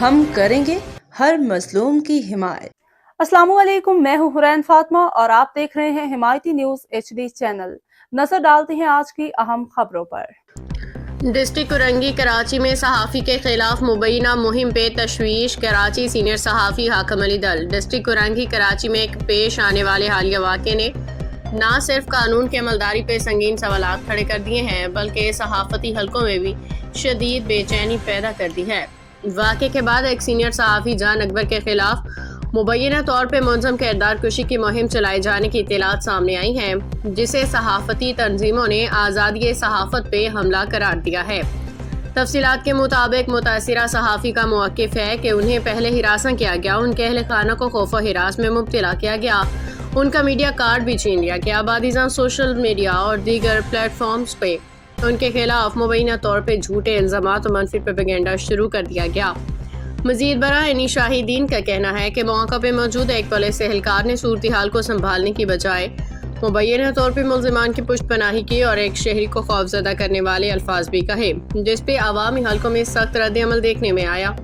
हम करेंगे हर मजलूम की हिमायत। अस्सलामुअलैकुम, मैं हूं हुरैन फातिमा और आप देख रहे हैं हिमायती न्यूज HD चैनल। नजर डालते हैं आज की अहम खबरों पर। डिस्ट्रिक्ट कुरंगी कराची में सहाफ़ी के खिलाफ मुबैना मुहिम पे तशवीश। कराची सीनियर सहाफ़ी हाकम अली दल। डिस्ट्रिक्ट कुरंगी कराची में एक पेश आने वाले हालिया वाक़े ने न सिर्फ कानून की अमलदारी पे संगीन सवालात खड़े कर दिए हैं बल्कि सहाफ़ती हलकों में भी शदीद बेचैनी पैदा कर दी है। वाक़े के बाद एक सीनियर सहाफ़ी जान अकबर के खिलाफ मुबैना तौर पर मुलज़म किरदार कुशी की मुहिम चलाए जाने की इत्तलात सामने आई हैं, जिसे सहाफ़ती तंजीमों ने आज़ादी सहाफ़त पे हमला करार दिया है। तफसीलात के मुताबिक मुतासिरा सहाफ़ी का मौक़िफ़ है कि उन्हें पहले हिरासा किया गया, उनके अहल खाना को खौफ हिरास में मुब्तला किया गया, उनका मीडिया कार्ड भी छीन लिया गया। बादीज़ां सोशल मीडिया और दीगर प्लेटफॉर्म्स पे उनके खिलाफ मुबैना तौर पर झूठे इल्ज़ामात और मनफी प्रोपेगेंडा शुरू कर दिया गया। मज़ीद बरा इन्हीं शाहिदीन का कहना है कि मौका पर मौजूद एक पुलिस एहलकार ने सूरत हाल को संभालने की बजाय मुबैना तौर पर मुलज़िमान की पुष्ट पनाही की और एक शहरी को खौफजदा करने वाले अल्फाज भी कहे, जिस पे आवामी हल्कों में सख्त रद्द-ए-अमल देखने में आया।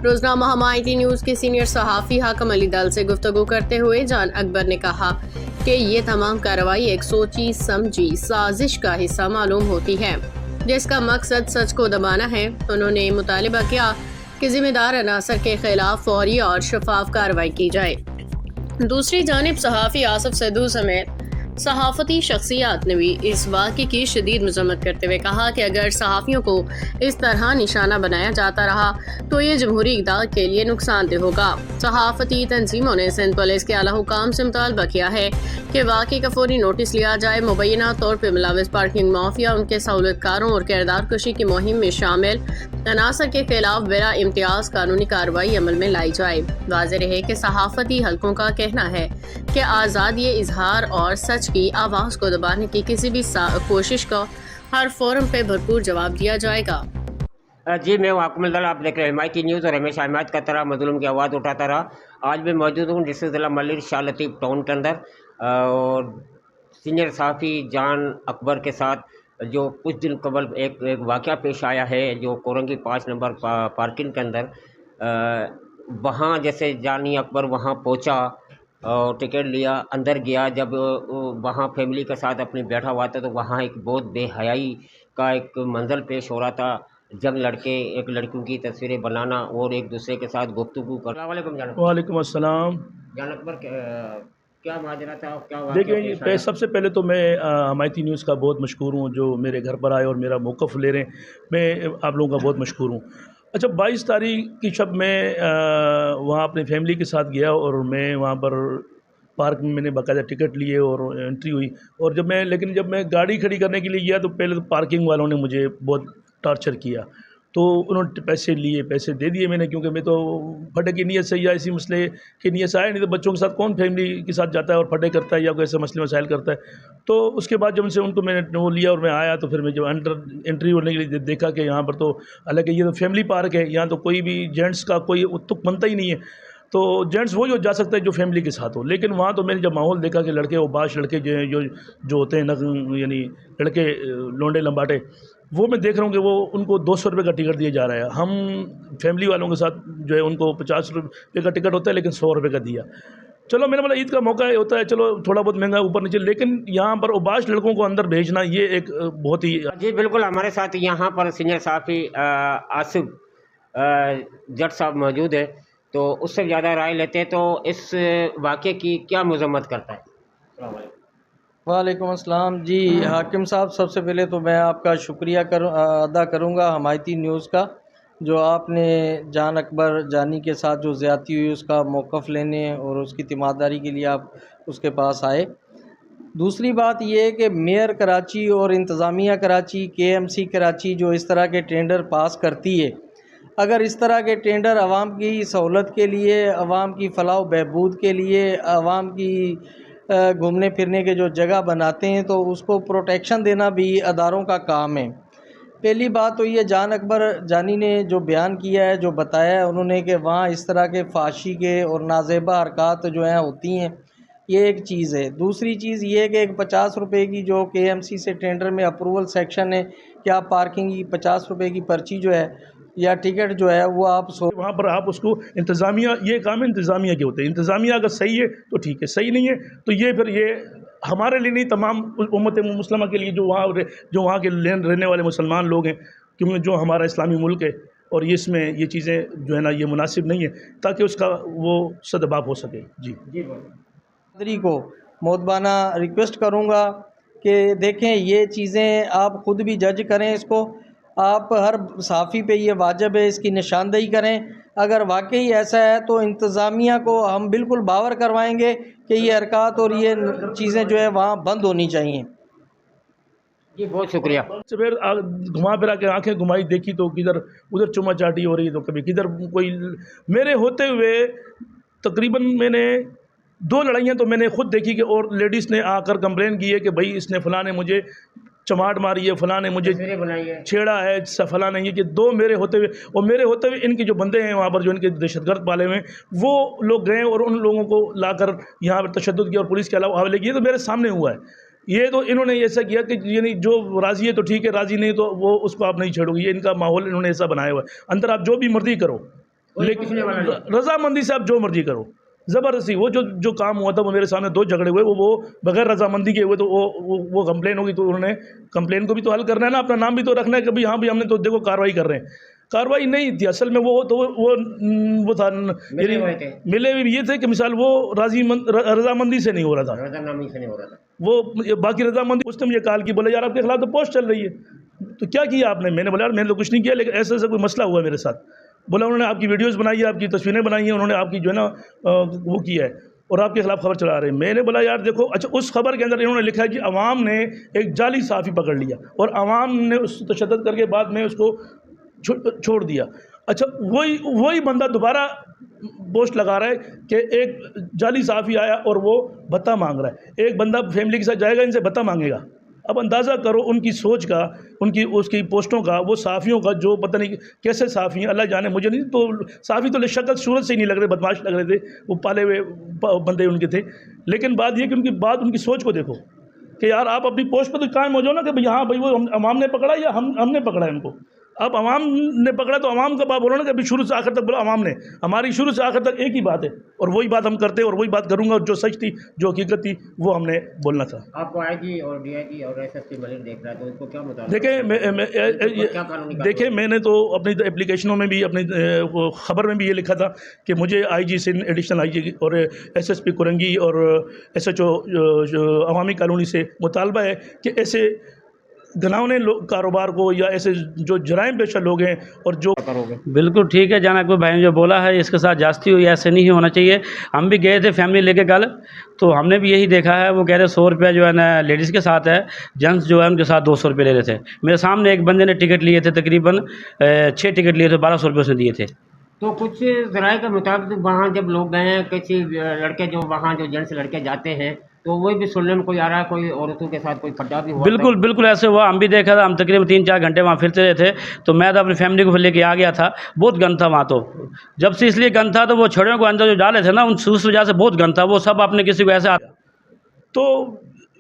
रोज़नामा हिमायती न्यूज़ के सीनियर सहाफ़ी हाकम अली दल से गुफ्तगू करते हुए जान अकबर ने कहा कि ये तमाम कार्रवाई एक सोची समझी साजिश का हिस्सा मालूम होती है, जिसका मकसद सच को दबाना है। उन्होंने मुतालिबा किया कि जिम्मेदार अनासर के खिलाफ फौरी और शफाफ कार्रवाई की जाए। दूसरी जानिब सहाफ़ी आसिफ सैदू समेत सहाफ़ती शख्सियात ने भी इस वाक़े की शदीद मज़म्मत करते हुए कहा कि अगर सहाफ़ियों को इस तरह निशाना बनाया जाता रहा तो ये जमहूरी इक़दार के लिए नुकसानदेह होगा। सहाफ़ती तंजीमों ने सिंध पुलिस के आला हुकाम से मुतालबा किया है कि वाक़े का फौरी नोटिस लिया जाए, मुबैना तौर पर मुलविस पार्किंग माफिया, उनके सहूलतकारों और किरदार कुशी की मुहिम में शामिल अनासर के खिलाफ बिला इम्तियाज़ कानूनी कार्रवाई अमल में लाई जाए। वाज़ेह रहे कि सहाफ़ती हलकों का कहना है कि आज़ादी इजहार और सच की आवाज़ को दबाने की किसी भी कोशिश का हर फोरम पे भरपूर जवाब दिया जाएगा। जी, मैं हाकिम अली दल, आप देख रहे हैं हिमायती न्यूज़ और हमेशा हिमायत करता रहा, मज़लूम की आवाज़ उठाता रहा। आज मैं मौजूद हूँ डिस्ट्रिक्ट ज़िला मलिर शाह लतीफ़ टाउन के अंदर और सीनियर सहाफ़ी जान अकबर के साथ जो कुछ दिन कबल एक वाक़या पेश आया है, जो कोरंगी 5 नंबर पार्किंग के अंदर वहाँ जैसे जानी अकबर वहाँ पहुँचा और टिकट लिया, अंदर गया। जब वहाँ फैमिली के साथ अपनी बैठा हुआ था तो वहाँ एक बहुत बेहयाई का एक मंजर पेश हो रहा था। जब लड़के एक लड़कियों की तस्वीरें बनाना और एक दूसरे के साथ गुफ्तगू कर। वालेकुम अस्सलाम। जान अकबर क्या माजरा था, क्या देखिए, सबसे पहले तो मैं हिमायती न्यूज़ का बहुत मशहूर हूँ जो मेरे घर पर आए और मेरा मौक़िफ़ ले रहे हैं। मैं आप लोगों का बहुत मशहूर हूँ। अच्छा, 22 तारीख की शब मैं वहाँ अपनी फैमिली के साथ गया और मैं वहाँ पर पार्क में मैंने बाकायदा टिकट लिए और एंट्री हुई। और जब मैं गाड़ी खड़ी करने के लिए गया तो पहले तो पार्किंग वालों ने मुझे बहुत टॉर्चर किया। तो उन्होंने पैसे लिए, पैसे दे दिए मैंने, क्योंकि मैं तो फटे की नीयत से या इसी मसले की नीयत से आया, नहीं तो बच्चों के साथ कौन फैमिली के साथ जाता है और फटे करता है या कोई ऐसे मसले मसाइल करता है। तो उसके बाद जब उनसे उनको मैंने वो लिया और मैं आया तो फिर मैं जब अंदर एंट्री होने के लिए देखा कि यहाँ पर तो, हालांकि ये तो फैमिली पार्क है, यहाँ तो कोई भी जेंट्स का कोई तुक बनता ही नहीं है। तो जेंट्स वही जा सकता है जो फैमिली के साथ हो। लेकिन वहाँ तो मैंने जब माहौल देखा कि लड़के, वो बाश लड़के जो होते हैं यानी लड़के लोंडे लंबाटे, वो मैं देख रहा हूँ कि वो उनको 200 रुपये का टिकट दिया जा रहा है। हम फैमिली वालों के साथ जो है उनको 50 रुपये का टिकट होता है, लेकिन 100 रुपये का दिया। चलो, मैंने बोला ईद का मौका होता है, चलो थोड़ा बहुत महंगा ऊपर नीचे, लेकिन यहाँ पर उबाश लड़कों को अंदर भेजना ये एक बहुत ही। जी बिल्कुल, हमारे साथ यहाँ पर सीनियर सहाफ़ी आसिफ जट साहब मौजूद है, तो उससे ज़्यादा राय लेते हैं। तो इस वाक़े की क्या मज़म्मत करता है? वालेकुम अस्सलाम। जी हाकिम साहब, सबसे पहले तो मैं आपका शुक्रिया अदा करूँगा हिमायती न्यूज़ का, जो आपने जान अकबर जानी के साथ जो ज़्यादती हुई उसका मौक़िफ़ लेने और उसकी तीमारदारी के लिए आप उसके पास आए। दूसरी बात ये है कि मेयर कराची और इंतज़ामिया कराची, KMC कराची जो इस तरह के टेंडर पास करती है, अगर इस तरह के टेंडर आवाम की सहूलत के लिए, आवाम की फ़लाह व बहबूद के लिए, आवाम की घूमने फिरने के जो जगह बनाते हैं, तो उसको प्रोटेक्शन देना भी अदारों का काम है। पहली बात तो ये जान अकबर जानी ने जो बयान किया है, जो बताया है उन्होंने कि वहाँ इस तरह के फाशी के और नाजेबा हरकत जो हैं होती हैं, ये एक चीज़ है। दूसरी चीज़ ये है कि एक 50 रुपये की जो KMC से टेंडर में अप्रूवल सेक्शन है कि आप पार्किंग की 50 रुपये की पर्ची जो है या टिकट जो है वो आप वहाँ पर आप उसको इंतज़ामिया, ये काम इंतज़ामिया के होते हैं। इंतज़ामिया अगर सही है तो ठीक है, सही नहीं है तो ये फिर ये हमारे लिए नहीं, तमाम उम्मत मुस्लिमा के लिए जो वहाँ के रहने वाले मुसलमान लोग हैं, क्योंकि जो हमारा इस्लामी मुल्क है और ये इसमें ये चीज़ें जो है ना ये मुनासिब नहीं है, ताकि उसका वो सदबाब हो सके। जी को मोदबाना रिक्वेस्ट करूँगा कि देखें ये चीज़ें आप ख़ुद भी जज करें, इसको आप हर सहाफ़ी पे ये वाजिब है इसकी निशानदेही करें। अगर वाकई ऐसा है तो इंतज़ामिया को हम बिल्कुल बावर करवाएंगे कि ये हरकत और ये चीज़ें जो है वहाँ बंद होनी चाहिए। जी बहुत शुक्रिया। फिर घुमा फिरा के आंखें घुमाई, देखी तो किधर उधर चुमा चाटी हो रही, तो कभी किधर कोई। मेरे होते हुए तकरीबन मैंने 2 लड़ाइयाँ तो मैंने खुद देखी कि और लेडीज़ ने आकर कंप्लेन की है कि भाई इसने फ़लाँ ने मुझे चमाट मारी है, फ़लाँ ने मुझे छेड़ा है, फ़लाँ ने ये कि 2 मेरे होते हुए, और मेरे होते हुए इनके जो बंदे हैं वहाँ पर जो इनके दहशतगर्द पाले हुए हैं वो लोग गए और उन लोगों को लाकर यहाँ पर तशद्दुद किया और पुलिस के अलावा हवाले किए। तो मेरे सामने हुआ है ये, तो इन्होंने ऐसा किया कि यानी जो राज़ी है तो ठीक है, राज़ी नहीं तो वो उसको आप नहीं छेड़ोगे। ये इनका माहौल इन्होंने ऐसा बनाया हुआ है। अंदर आप जो भी मर्जी करो, लेकिन रजामंदी से आप जो मर्जी करो, ज़बरदस्ती वो जो काम हुआ था वो मेरे सामने 2 झगड़े हुए, वो बगैर रजामंदी के हुए। तो वो कंप्लेन होगी तो उन्होंने कंप्लेन को भी तो हल करना है ना, अपना नाम भी तो रखना है कि भाई हाँ भाई हमने तो देखो कार्रवाई कर रहे हैं। कार्रवाई नहीं थी असल में, वो था मिले भी ये थे कि मिसाल वो रजामंदी से नहीं हो रहा था, वो बाकी रजामंदी। उसने मुझे कॉल की, बोले यार आपके खिलाफ तो पोस्ट चल रही है, तो क्या किया आपने? मैंने बोला यार मैंने तो कुछ नहीं किया, लेकिन ऐसा कोई मसला हुआ मेरे साथ। बोला उन्होंने आपकी वीडियोस बनाई है, आपकी तस्वीरें बनाई हैं, उन्होंने आपकी जो है ना वो किया है और आपके खिलाफ खबर चला रहे हैं। मैंने बोला यार देखो, अच्छा उस खबर के अंदर इन्होंने लिखा है कि अवाम ने एक जाली सहाफ़ी पकड़ लिया और अवाम ने उस तशद्दुद करके बाद में उसको छोड़ दिया। अच्छा वही बंदा दोबारा पोस्ट लगा रहा है कि एक जाली सहाफ़ी आया और वो भत्ता मांग रहा है। एक बंदा फैमिली के साथ जाएगा, इनसे भत्ता मांगेगा। अब अंदाज़ा करो उनकी सोच का, उसकी पोस्टों का, वो सहाफ़ियों का जो पता नहीं कैसे सहाफ़ी हैं, अल्लाह जाने। मुझे नहीं तो सहाफ़ी तो शक्ल सूरत से ही नहीं लग रहे, बदमाश लग रहे थे, वो पाले हुए बंदे उनके थे। लेकिन बात ये कि उनकी सोच को देखो कि यार आप अपनी पोस्ट पर तो कायम हो जाओ ना कि भाई हाँ भाई वो अवाम ने पकड़ा या हमने पकड़ा है उनको। अब अवाम ने पकड़ा तो अवाम का बात बोलो ना कि अभी शुरू से आखिर तक बोलो अवाम ने। हमारी शुरू से आखिर तक एक ही बात है और वही बात हम करते हैं और वही बात करूँगा, और जो सच थी जो हकीकत थी वो हमने बोलना था। आपको आईजी और डीआईजी और एसएसपी मलिक देख रहा है तो इसको क्या बताना? देखिए मैंने तो अपनी एप्लीकेशनों में भी, अपनी खबर में भी ये लिखा था कि मुझे आईजी सिंध, एडिशनल आईजी और एसएसपी कुरंगी और एसएचओ अवामी कॉलोनी से मुतालबा है कि ऐसे घनावने कारोबार को या ऐसे जो जराइम पेशा लोग हैं और जो करोगे। बिल्कुल ठीक है, जान अकबर भाई ने जो बोला है इसके साथ जास्ती हुई, ऐसे नहीं होना चाहिए। हम भी गए थे फैमिली लेके कल, तो हमने भी यही देखा है। वो कह रहे 100 रुपया जो है ना लेडीज़ के साथ है, जेंट्स जो है उनके साथ 200 रुपये ले रहे थे। मेरे सामने एक बंदे ने टिकट लिए थे, तकरीबन 6 टिकट लिए थे, 1200 रुपये उसने दिए थे। तो कुछ ज़राए के मुताबिक वहाँ जब लोग गए हैं, किसी लड़के जो वहाँ जो जेंट्स लड़के जाते हैं तो वही भी सुनने में कोई आ रहा है कोई औरतों के साथ कोई खड्डा भी हुआ। बिल्कुल ऐसे हुआ, हम भी देखा था। हम तकरीबन 3-4 घंटे वहाँ फिरते रहे थे, तो मैं तो अपनी फैमिली को लेके आ गया था। बहुत गंद था वहाँ, तो जब से इसलिए गंद था तो वो छड़ियों को अंदर जो डाले थे ना उस वजह से बहुत गंद था। वो सब आपने किसी को ऐसे तो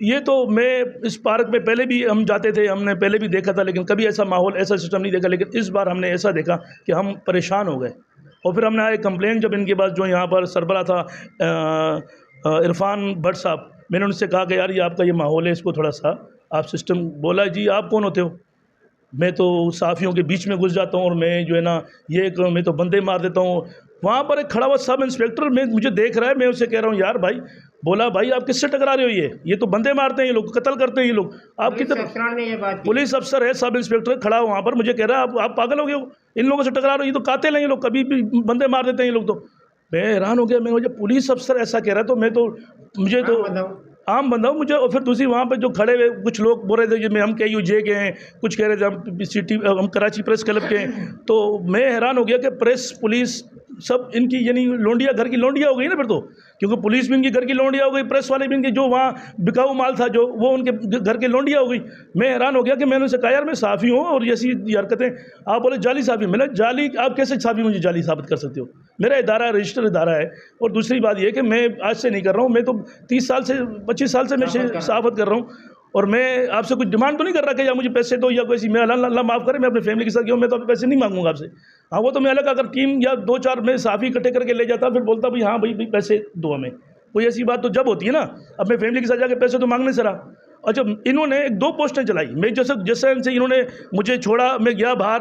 ये तो मैं इस पार्क में पहले भी हम जाते थे, हमने पहले भी देखा था, लेकिन कभी ऐसा माहौल, ऐसा सिस्टम नहीं देखा। लेकिन इस बार हमने ऐसा देखा कि हम परेशान हो गए और फिर हमने एक कंप्लेन जब इनके पास जो यहाँ पर सरबरा था इरफान भट्ट साहब, मैंने उनसे कहा कि यार ये आपका ये माहौल है, इसको थोड़ा सा आप सिस्टम। बोला जी आप कौन होते हो? मैं तो सहाफ़ियों के बीच में घुस जाता हूँ और मैं जो है ना मैं तो बंदे मार देता हूँ। वहाँ पर एक खड़ा हुआ सब इंस्पेक्टर मुझे देख रहा है, मैं उससे कह रहा हूँ यार भाई, बोला भाई आप किससे टकरा रहे हो? ये तो बंदे मारते हैं, ये लोग कत्ल करते हैं, ये लोग आपकी तरफ। पुलिस अफसर है, सब इंस्पेक्टर खड़ा हुआ वहाँ पर, मुझे कह रहा है आप पागल हो गए हो, इन लोगों से टकरा रहे हो, ये तो कातिल हैं, ये लोग कभी भी बंदे मार देते हैं ये लोग। तो मैं हैरान हो गया, मैं मुझे पुलिस अफसर ऐसा कह रहा है तो मुझे तो आम बंदा हूँ मुझे। और फिर दूसरी वहाँ पे जो खड़े हुए कुछ लोग बोल रहे थे कि हम KUJ के हैं, कुछ कह रहे थे हम कराची प्रेस क्लब के हैं। तो मैं हैरान हो गया कि प्रेस, पुलिस सब इनकी यानी लोंडिया, घर की लोंडिया हो गई ना फिर तो, क्योंकि पुलिस भी इनकी घर की लोंडिया हो गई, प्रेस वाले भी इनके जो वहाँ बिकाऊ माल था जो वो उनके घर की लोंडिया हो गई। मैं हैरान हो गया कि मैंने उनसे कहा यार मैं सहाफ़ी हूँ और ऐसी हरकतें आप बोले जाली सहाफ़ी। मैंने जाली, आप कैसे सहाफ़ी मुझे जाली साबित कर सकते हो? मेरा इदारा है, रजिस्टर इदारा है। और दूसरी बात यह कि मैं आज से नहीं कर रहा हूँ, मैं तो 30 साल से 25 साल से मैं सहाफ़त कर रहा हूँ और मैं आपसे कुछ डिमांड तो नहीं कर रहा कि या मुझे पैसे दो या कोई, मैं अल्लाह माफ़ करे, मैं अपनी फैमिली के साथ गया हूँ, मैं तो पैसे नहीं मांगूंगा आपसे। हाँ, वो तो मैं अलग अगर टीम या 2-4 मैं साफ़ी इकट्ठे करके ले जाता, फिर बोलता भाई हाँ भाई पैसे दो हमें, कोई ऐसी बात तो जब होती है ना। अपने फैमिली के साथ जाके पैसे तो मांगने से रहा। अच्छा, इन्होंने 2 पोस्टें चलाई, मैं जैसे इन्होंने मुझे छोड़ा, मैं गया बाहर।